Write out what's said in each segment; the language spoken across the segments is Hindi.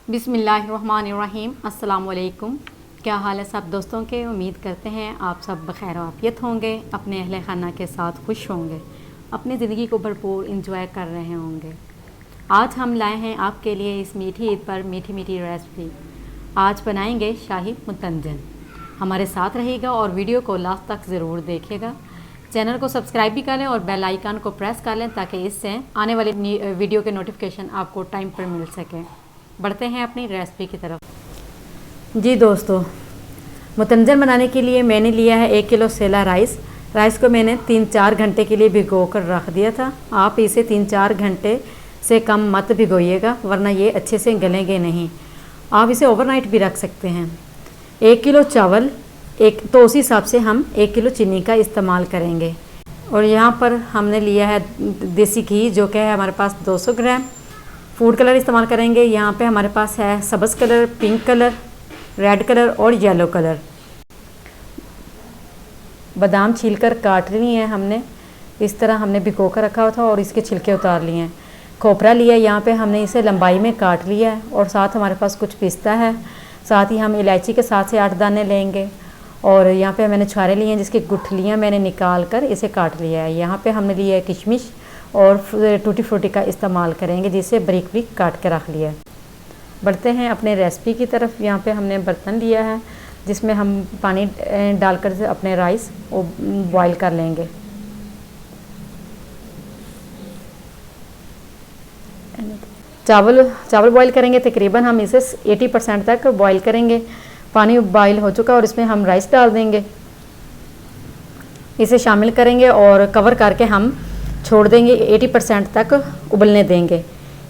बिस्मिल्लाहिर्रहमानिर्रहीम। अस्सलाम वालेकुम। क्या हाल है सब दोस्तों के। उम्मीद करते हैं आप सब बखैर आफियत होंगे, अपने अहले खाना के साथ खुश होंगे, अपनी ज़िंदगी को भरपूर इंजॉय कर रहे होंगे। आज हम लाए हैं आपके लिए इस मीठी ईद पर मीठी मीठी रेसिपी। आज बनाएंगे शाही मुतंजन। हमारे साथ रहिएगा और वीडियो को लास्ट तक ज़रूर देखिएगा। चैनल को सब्सक्राइब भी कर लें और बेल आइकन को प्रेस कर लें ताकि इससे आने वाले वीडियो के नोटिफिकेशन आपको टाइम पर मिल सकें। बढ़ते हैं अपनी रेसिपी की तरफ। जी दोस्तों, मुतंजन बनाने के लिए मैंने लिया है 1 किलो सेला राइस को मैंने 3-4 घंटे के लिए भिगो कर रख दिया था। आप इसे 3-4 घंटे से कम मत भिगोइएगा वरना ये अच्छे से गलेंगे नहीं। आप इसे ओवरनाइट भी रख सकते हैं। 1 किलो चावल तो उस हिसाब से हम 1 किलो चीनी का इस्तेमाल करेंगे। और यहाँ पर हमने लिया है देसी घी जो कि है हमारे पास 200 ग्राम। फूड कलर इस्तेमाल करेंगे। यहाँ पे हमारे पास है सब्ज़ colour, pink colour, red colour और येलो कलर। बादाम छीलकर काट ली है हमने, इस तरह हमने भिगो कर रखा हुआ था और इसके छिलके उतार लिए हैं। खोपरा लिया, यहाँ पे हमने इसे लंबाई में काट लिया है। और साथ हमारे पास कुछ पिस्ता है, साथ ही हम इलायची के 7 से 8 दाने लेंगे। और यहाँ पे मैंने छुहारे लिए हैं जिसकी गुठलियाँ मैंने निकाल कर इसे काट लिया है। यहाँ पे हमने लिया है किशमिश और टूटी फ्रूटी का इस्तेमाल करेंगे जिसे बारीक बारीक काट के रख लिया है। बढ़ते हैं अपने रेसिपी की तरफ। यहाँ पे हमने बर्तन लिया है जिसमें हम पानी डालकर अपने राइस को बॉईल कर लेंगे। चावल बॉईल करेंगे, तकरीबन हम इसे 80% तक बॉईल करेंगे। पानी बॉईल हो चुका और इसमें हम राइस डाल देंगे, इसे शामिल करेंगे और कवर करके हम छोड़ देंगे। 80% तक उबलने देंगे।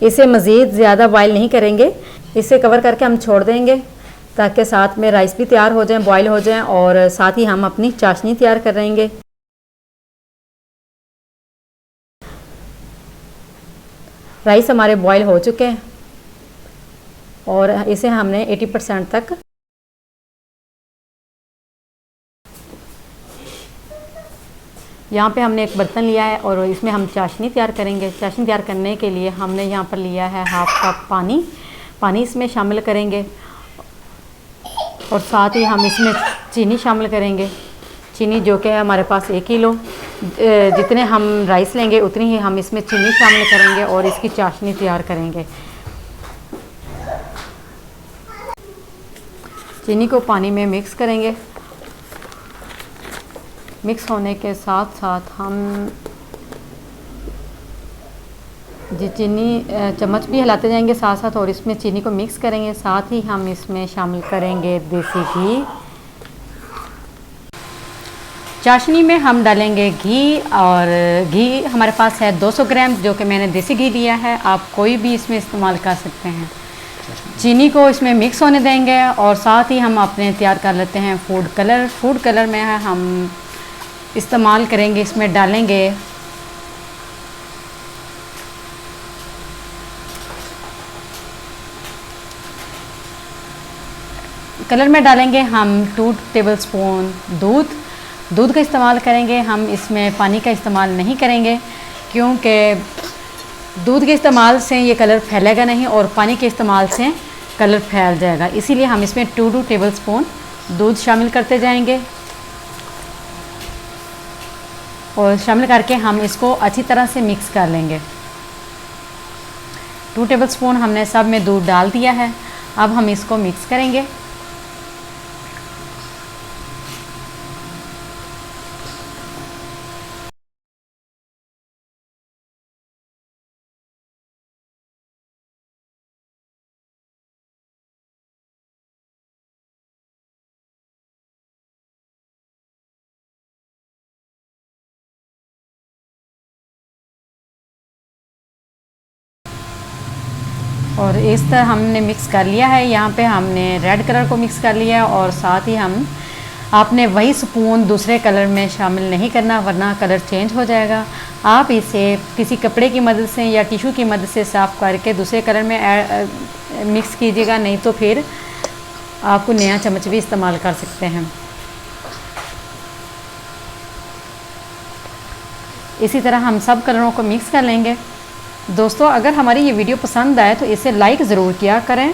इसे मज़ीद ज़्यादा बॉईल नहीं करेंगे, इसे कवर करके हम छोड़ देंगे ताकि साथ में राइस भी तैयार हो जाएं, बॉईल हो जाएं। और साथ ही हम अपनी चाशनी तैयार करेंगे। राइस हमारे बॉईल हो चुके हैं और इसे हमने 80% तक यहाँ पे हमने एक बर्तन लिया है और इसमें हम चाशनी तैयार करेंगे। चाशनी तैयार करने के लिए हमने यहाँ पर लिया है 1/2 कप पानी इसमें शामिल करेंगे। और साथ ही हम इसमें चीनी शामिल करेंगे। चीनी जो कि है हमारे पास 1 किलो, जितने हम राइस लेंगे उतनी ही हम इसमें चीनी शामिल करेंगे और इसकी चाशनी तैयार करेंगे। चीनी को पानी में मिक्स करेंगे। मिक्स होने के साथ साथ हम चीनी चम्मच भी हिलाते जाएंगे साथ साथ और इसमें चीनी को मिक्स करेंगे। साथ ही हम इसमें शामिल करेंगे देसी घी। चाशनी में हम डालेंगे घी और घी हमारे पास है 200 ग्राम जो कि मैंने देसी घी लिया है। आप कोई भी इसमें इस्तेमाल कर सकते हैं। चीनी को इसमें मिक्स होने देंगे और साथ ही हम अपने तैयार कर लेते हैं फूड कलर में है हम इस्तेमाल करेंगे। इसमें डालेंगे कलर में डालेंगे हम 2 टेबलस्पून दूध का इस्तेमाल करेंगे। हम इसमें पानी का इस्तेमाल नहीं करेंगे क्योंकि दूध के इस्तेमाल से ये कलर फैलेगा नहीं और पानी के इस्तेमाल से कलर फैल जाएगा। इसीलिए हम इसमें 2 टेबलस्पून दूध शामिल करते जाएंगे और शामिल करके हम इसको अच्छी तरह से मिक्स कर लेंगे। 2 टेबलस्पून हमने सब में दूध डाल दिया है। अब हम इसको मिक्स करेंगे। और इस तरह हमने मिक्स कर लिया है। यहाँ पे हमने रेड कलर को मिक्स कर लिया है और साथ ही आपने वही स्पून दूसरे कलर में शामिल नहीं करना वरना कलर चेंज हो जाएगा। आप इसे किसी कपड़े की मदद से या टिश्यू की मदद से साफ़ करके दूसरे कलर में मिक्स कीजिएगा, नहीं तो फिर आपको नया चम्मच भी इस्तेमाल कर सकते हैं। इसी तरह हम सब कलरों को मिक्स कर लेंगे। दोस्तों, अगर हमारी ये वीडियो पसंद आए तो इसे लाइक ज़रूर किया करें।